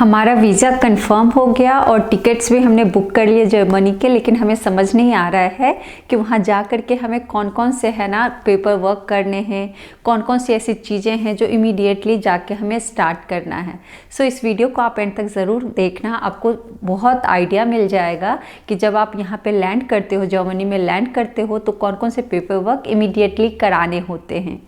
हमारा visa confirm हो गया और टिकट्स भी हमने बुक कर लिए जर्मनी के, लेकिन हमें समझ नहीं आ रहा है कि वहाँ जा कर के हमें कौन कौन से है ना पेपर वर्क करने हैं, कौन कौन सी ऐसी चीज़ें हैं जो इमीडिएटली जाके हमें स्टार्ट करना है। सो इस वीडियो को आप एंड तक ज़रूर देखना, आपको बहुत आइडिया मिल जाएगा कि जब आप यहाँ पर लैंड करते हो, जर्मनी में लैंड करते हो, तो कौन कौन से पेपर वर्क इमीडिएटली कराने होते हैं।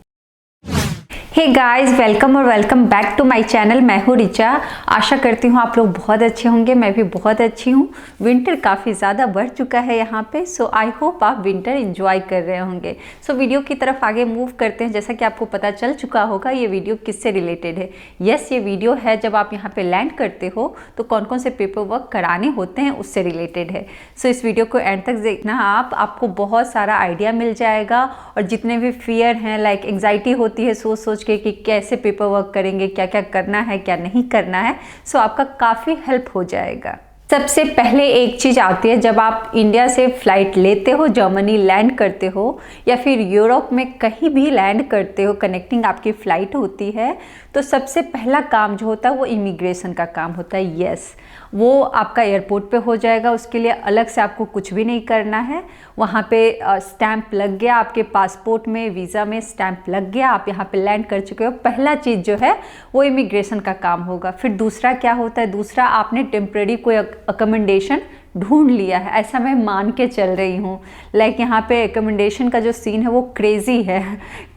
हे गाइस, वेलकम और welcome back to my channel. मैं हूँ रिचा। आशा करती हूँ आप लोग बहुत अच्छे होंगे, मैं भी बहुत अच्छी हूँ। विंटर काफ़ी ज़्यादा बढ़ चुका है यहाँ पे, सो आई होप आप विंटर एंजॉय कर रहे होंगे। सो वीडियो की तरफ आगे मूव करते हैं। जैसा कि आपको पता चल चुका होगा ये वीडियो किससे रिलेटेड है। यस, ये वीडियो है जब आप यहाँ पर लैंड करते हो तो कौन कौन से पेपर वर्क कराने होते हैं उससे रिलेटेड है। सो इस वीडियो को एंड तक देखना, आपको बहुत सारा आइडिया मिल जाएगा। और जितने भी फियर हैं, लाइक एंग्जाइटी होती है सोच सोच कि कैसे पेपर वर्क करेंगे, क्या क्या करना है, क्या नहीं करना है, सो आपका काफ़ी हेल्प हो जाएगा। सबसे पहले एक चीज़ आती है, जब आप इंडिया से फ़्लाइट लेते हो, जर्मनी लैंड करते हो या फिर यूरोप में कहीं भी लैंड करते हो, कनेक्टिंग आपकी फ़्लाइट होती है, तो सबसे पहला काम जो होता है वो इमिग्रेशन का काम होता है। यस, वो आपका एयरपोर्ट पे हो जाएगा, उसके लिए अलग से आपको कुछ भी नहीं करना है। वहाँ पे स्टैंप लग गया, आपके पासपोर्ट में, वीज़ा में स्टैंप लग गया, आप यहाँ पे लैंड कर चुके हो। पहला चीज़ जो है वो इमिग्रेशन का काम होगा। फिर दूसरा क्या होता है, दूसरा आपने टेम्प्रेरी कोई अकोमोडेशन ढूंढ लिया है, ऐसा मैं मान के चल रही हूँ। लाइक यहाँ पे अकोमोडेशन का जो सीन है वो क्रेज़ी है।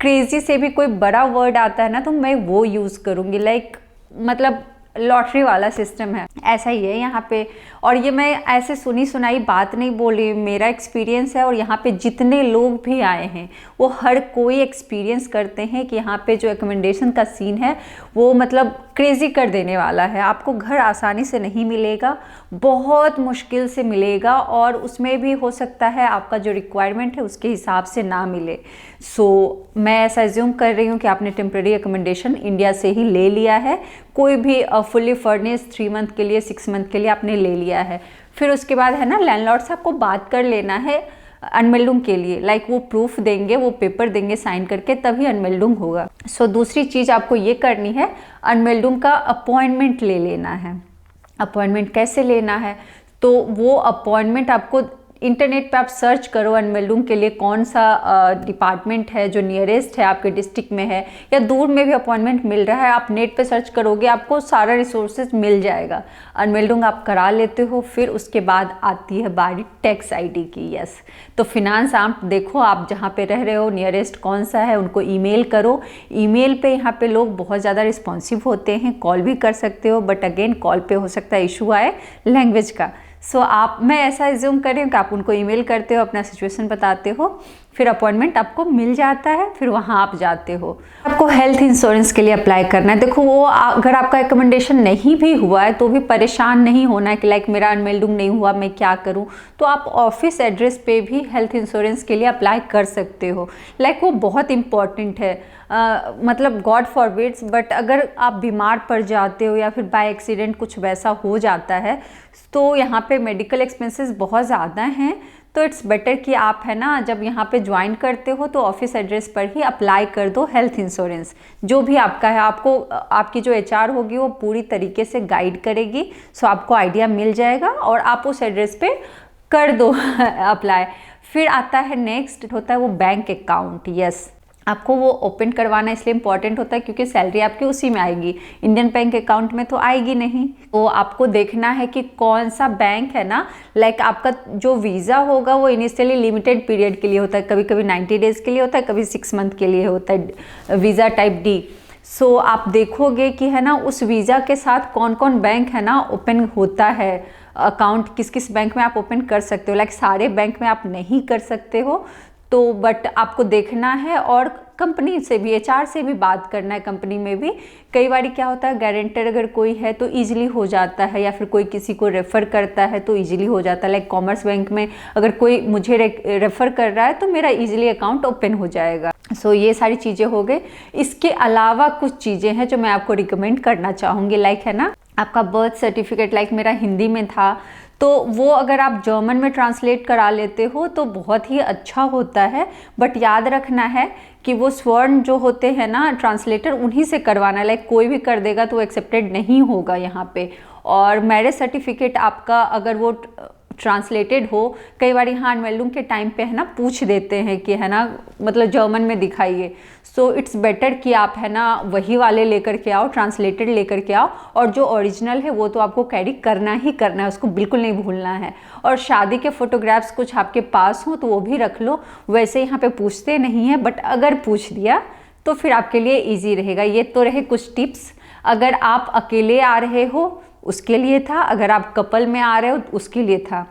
क्रेज़ी से भी कोई बड़ा वर्ड आता है ना तो मैं वो यूज़ करूँगी, लाइक मतलब लॉटरी वाला सिस्टम है, ऐसा ही है यहाँ पे। और ये मैं ऐसे सुनी सुनाई बात नहीं बोली, मेरा एक्सपीरियंस है। और यहाँ पे जितने लोग भी आए हैं वो हर कोई एक्सपीरियंस करते हैं कि यहाँ पे जो एकोमोडेशन का सीन है वो मतलब क्रेज़ी कर देने वाला है। आपको घर आसानी से नहीं मिलेगा, बहुत मुश्किल से मिलेगा, और उसमें भी हो सकता है आपका जो रिक्वायरमेंट है उसके हिसाब से ना मिले। सो मैं ऐसा एज्यूम कर रही हूँ कि आपने टेम्प्रेरी अकोमोडेशन इंडिया से ही ले लिया है, कोई भी फुल्ली फर्निश्ड 3 मंथ के लिए, 6 मंथ के लिए आपने ले लिया है। फिर उसके बाद है ना लैंडलॉर्ड से आपको बात कर लेना है अनमेल्डुंग के लिए, लाइक वो प्रूफ देंगे, वो पेपर देंगे साइन करके, तभी अनमेल्डुंग होगा। सो दूसरी चीज़ आपको ये करनी है, अनमेल्डुंग का अपॉइंटमेंट ले लेना है। अपॉइंटमेंट कैसे लेना है, तो वो अपॉइंटमेंट आपको इंटरनेट पे आप सर्च करो अनमेल्डुंग के लिए कौन सा डिपार्टमेंट है जो नियरेस्ट है आपके डिस्ट्रिक्ट में है, या दूर में भी अपॉइंटमेंट मिल रहा है, आप नेट पे सर्च करोगे आपको सारा रिसोर्सेज मिल जाएगा। अनमेल्डुंग आप करा लेते हो। फिर उसके बाद आती है बारी टैक्स आईडी की। यस, तो फिनांस आप देखो, आप जहाँ पे रह रहे हो नियरेस्ट कौन सा है, उनको ईमेल करो। ईमेल पे यहाँ पे लोग बहुत ज़्यादा रिस्पॉन्सिव होते हैं, कॉल भी कर सकते हो, बट अगेन कॉल पे हो सकता है इशू आए लैंग्वेज का। सो मैं ऐसा एज्यूम कर रही हूँ कि आप उनको ईमेल करते हो, अपना सिचुएशन बताते हो, फिर अपॉइंटमेंट आपको मिल जाता है, फिर वहाँ आप जाते हो। आपको हेल्थ इंश्योरेंस के लिए अप्लाई करना है। देखो, वो अगर आपका रिकमेंडेशन नहीं भी हुआ है तो भी परेशान नहीं होना है कि लाइक मेरा अनमेल्डुंग नहीं हुआ, मैं क्या करूँ। तो आप ऑफिस एड्रेस पे भी हेल्थ इंश्योरेंस के लिए अप्लाई कर सकते हो। लाइक वो बहुत इंपॉर्टेंट है। मतलब गॉड फॉरबिड्स, बट अगर आप बीमार पड़ जाते हो या फिर बाय एक्सीडेंट कुछ वैसा हो जाता है तो यहाँ पे मेडिकल एक्सपेंसेस बहुत ज़्यादा हैं। तो इट्स बेटर कि आप है ना जब यहाँ पे ज्वाइन करते हो तो ऑफिस एड्रेस पर ही अप्लाई कर दो हेल्थ इंश्योरेंस, जो भी आपका है। आपको आपकी जो एचआर होगी वो पूरी तरीके से गाइड करेगी, सो आपको आइडिया मिल जाएगा और आप उस एड्रेस पे कर दो अप्लाई। फिर आता है नेक्स्ट, होता है वो बैंक अकाउंट। यस, आपको वो ओपन करवाना इसलिए इम्पॉर्टेंट होता है क्योंकि सैलरी आपकी उसी में आएगी, इंडियन बैंक अकाउंट में तो आएगी नहीं। तो आपको देखना है कि कौन सा बैंक है ना, लाइक आपका जो वीज़ा होगा वो इनिशियली लिमिटेड पीरियड के लिए होता है, कभी कभी 90 डेज़ के लिए होता है, कभी 6 मंथ के लिए होता है, वीज़ा टाइप डी। सो आप देखोगे कि है ना उस वीज़ा के साथ कौन कौन बैंक है ना ओपन होता है अकाउंट, किस किस बैंक में आप ओपन कर सकते हो। लाइक सारे बैंक में आप नहीं कर सकते हो, तो बट आपको देखना है। और कंपनी से भी, एचआर से भी बात करना है। कंपनी में भी कई बार क्या होता है, गारंटर अगर कोई है तो इजीली हो जाता है, या फिर कोई किसी को रेफ़र करता है तो इजीली हो जाता है। लाइक कॉमर्स बैंक में अगर कोई मुझे रेफ़र कर रहा है तो मेरा इजीली अकाउंट ओपन हो जाएगा। सो ये सारी चीज़ें हो गई। इसके अलावा कुछ चीज़ें हैं जो मैं आपको रिकमेंड करना चाहूँगी। लाइक है ना आपका बर्थ सर्टिफिकेट, लाइक मेरा हिंदी में था तो वो अगर आप जर्मन में ट्रांसलेट करा लेते हो तो बहुत ही अच्छा होता है। बट याद रखना है कि वो स्वर्ण जो होते हैं ना ट्रांसलेटर, उन्हीं से करवाना है। लाइक कोई भी कर देगा तो वो एक्सेप्टेड नहीं होगा यहाँ पे। और मैरिज सर्टिफिकेट आपका अगर वो ट्रांसलेटेड हो, कई बार यहाँ अनवेल्डिंग के टाइम पे है ना पूछ देते हैं कि है ना, मतलब जर्मन में दिखाइए। सो इट्स बेटर कि आप है ना वही वाले लेकर के आओ, ट्रांसलेटेड लेकर के आओ। और जो ओरिजिनल है वो तो आपको कैरी करना ही करना है, उसको बिल्कुल नहीं भूलना है। और शादी के फोटोग्राफ्स कुछ आपके पास हो तो वो भी रख लो। वैसे यहाँ पे पूछते नहीं है, बट अगर पूछ दिया तो फिर आपके लिए ईजी रहेगा। ये तो रहे कुछ टिप्स। अगर आप अकेले आ रहे हो उसके लिए था, अगर आप कपल में आ रहे हो उसके लिए था।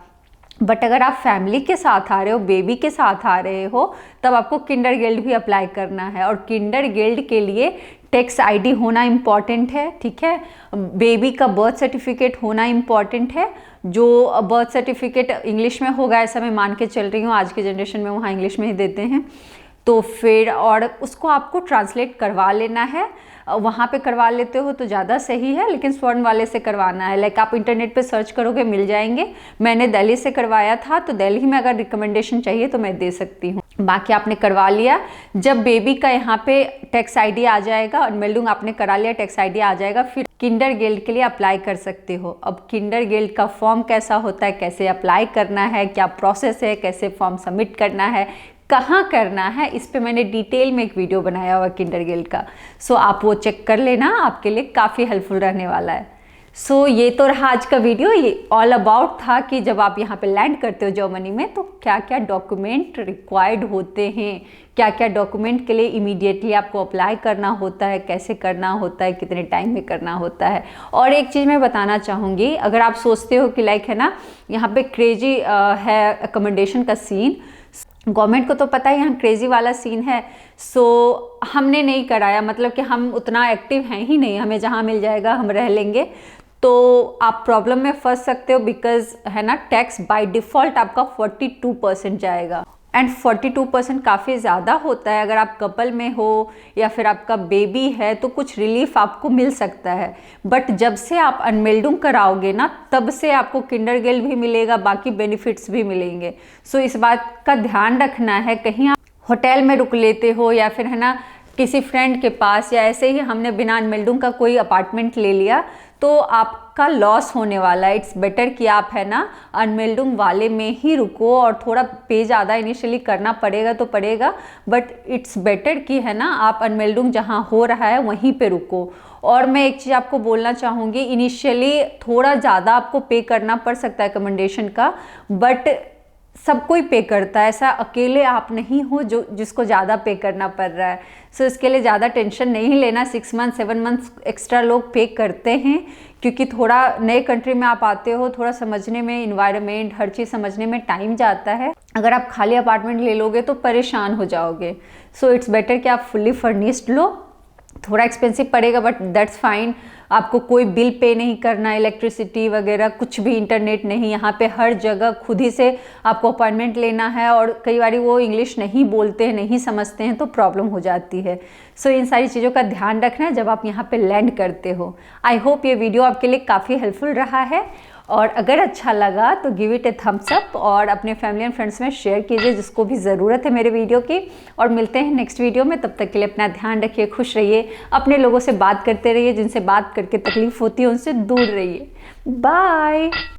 बट अगर आप फैमिली के साथ आ रहे हो, बेबी के साथ आ रहे हो, तब आपको किंडर गिल्ड भी अप्लाई करना है। और किंडर गिल्ड के लिए टैक्स आईडी होना इम्पॉर्टेंट है, ठीक है। बेबी का बर्थ सर्टिफिकेट होना इम्पॉर्टेंट है। जो बर्थ सर्टिफिकेट इंग्लिश में होगा ऐसा मैं मान के चल रही हूँ, आज के जनरेशन में वहाँ इंग्लिश में ही देते हैं। तो फिर और उसको आपको ट्रांसलेट करवा लेना है। वहाँ पे करवा लेते हो तो ज़्यादा सही है, लेकिन स्वर्ण वाले से करवाना है। लाइक आप इंटरनेट पे सर्च करोगे मिल जाएंगे। मैंने दिल्ली से करवाया था, तो दिल्ली में अगर रिकमेंडेशन चाहिए तो मैं दे सकती हूँ। बाकी आपने करवा लिया। जब बेबी का यहाँ पे टैक्स आईडी आ जाएगा, अनमेल्डिंग आपने करा लिया, टैक्स आईडी आ जाएगा, फिर किंडर गिल्ड के लिए अप्लाई कर सकते हो। अब किंडर गिल्ड का फॉर्म कैसा होता है, कैसे अप्लाई करना है, क्या प्रोसेस है, कैसे फॉर्म सबमिट करना है, कहाँ करना है, इस पे मैंने डिटेल में एक वीडियो बनाया हुआ किंडर गिल्ड का। सो आप वो चेक कर लेना, आपके लिए काफ़ी हेल्पफुल रहने वाला है। सो ये तो रहा आज का वीडियो। ये ऑल अबाउट था कि जब आप यहाँ पे लैंड करते हो जर्मनी में तो क्या क्या डॉक्यूमेंट रिक्वायर्ड होते हैं, क्या क्या डॉक्यूमेंट के लिए इमीडिएटली आपको अप्लाई करना होता है, कैसे करना होता है, कितने टाइम में करना होता है। और एक चीज़ मैं बताना चाहूँगी, अगर आप सोचते हो कि लाइक है ना यहाँ पे क्रेजी है अकोमोडेशन का सीन, गवर्नमेंट को तो पता है यहाँ क्रेजी वाला सीन है। सो हमने नहीं कराया, मतलब कि हम उतना एक्टिव हैं ही नहीं, हमें जहाँ मिल जाएगा हम रह लेंगे। तो आप प्रॉब्लम में फंस सकते हो, बिकॉज है ना टैक्स बाय डिफ़ॉल्ट आपका 42% जाएगा। एंड 42% काफ़ी ज़्यादा होता है। अगर आप कपल में हो या फिर आपका बेबी है तो कुछ रिलीफ आपको मिल सकता है। बट जब से आप अनमेल्डिंग कराओगे ना, तब से आपको किंडर गिल्ड भी मिलेगा, बाकी बेनिफिट्स भी मिलेंगे। सो इस बात का ध्यान रखना है। कहीं आप होटल में रुक लेते हो या फिर है ना किसी फ्रेंड के पास, या ऐसे ही हमने बिना अनमेल्डिंग का कोई अपार्टमेंट ले लिया, तो आपका लॉस होने वाला है। इट्स बेटर कि आप है ना अनमेल्डिंग वाले में ही रुको। और थोड़ा पे ज़्यादा इनिशियली करना पड़ेगा तो पड़ेगा, बट इट्स बेटर कि है ना आप अनमेल्डिंग जहाँ हो रहा है वहीं पे रुको। और मैं एक चीज़ आपको बोलना चाहूँगी, इनिशियली थोड़ा ज़्यादा आपको पे करना पड़ सकता है अकोमोडेशन का, बट सब कोई पे करता है, ऐसा अकेले आप नहीं हो जो जिसको ज़्यादा पे करना पड़ रहा है। सो इसके लिए ज़्यादा टेंशन नहीं लेना। 6 मंथ 7 मंथ एक्स्ट्रा लोग पे करते हैं, क्योंकि थोड़ा नए कंट्री में आप आते हो, थोड़ा समझने में, इन्वायरमेंट हर चीज़ समझने में टाइम जाता है। अगर आप खाली अपार्टमेंट ले लोगे तो परेशान हो जाओगे। सो इट्स बेटर कि आप फुल्ली फर्निश्ड लो। थोड़ा एक्सपेंसिव पड़ेगा बट दैट्स फाइन। आपको कोई बिल पे नहीं करना, इलेक्ट्रिसिटी वगैरह कुछ भी, इंटरनेट नहीं। यहाँ पे हर जगह खुद ही से आपको अपॉइंटमेंट लेना है। और कई बार वो इंग्लिश नहीं बोलते हैं, नहीं समझते हैं, तो प्रॉब्लम हो जाती है। सो इन सारी चीज़ों का ध्यान रखना है जब आप यहाँ पे लैंड करते हो। आई होप ये वीडियो आपके लिए काफ़ी हेल्पफुल रहा है। और अगर अच्छा लगा तो give it a thumbs up और अपने फैमिली एंड फ्रेंड्स में शेयर कीजिए जिसको भी ज़रूरत है मेरे वीडियो की। और मिलते हैं नेक्स्ट वीडियो में, तब तक के लिए अपना ध्यान रखिए, खुश रहिए, अपने लोगों से बात करते रहिए, जिनसे बात करके तकलीफ होती है उनसे दूर रहिए। बाय।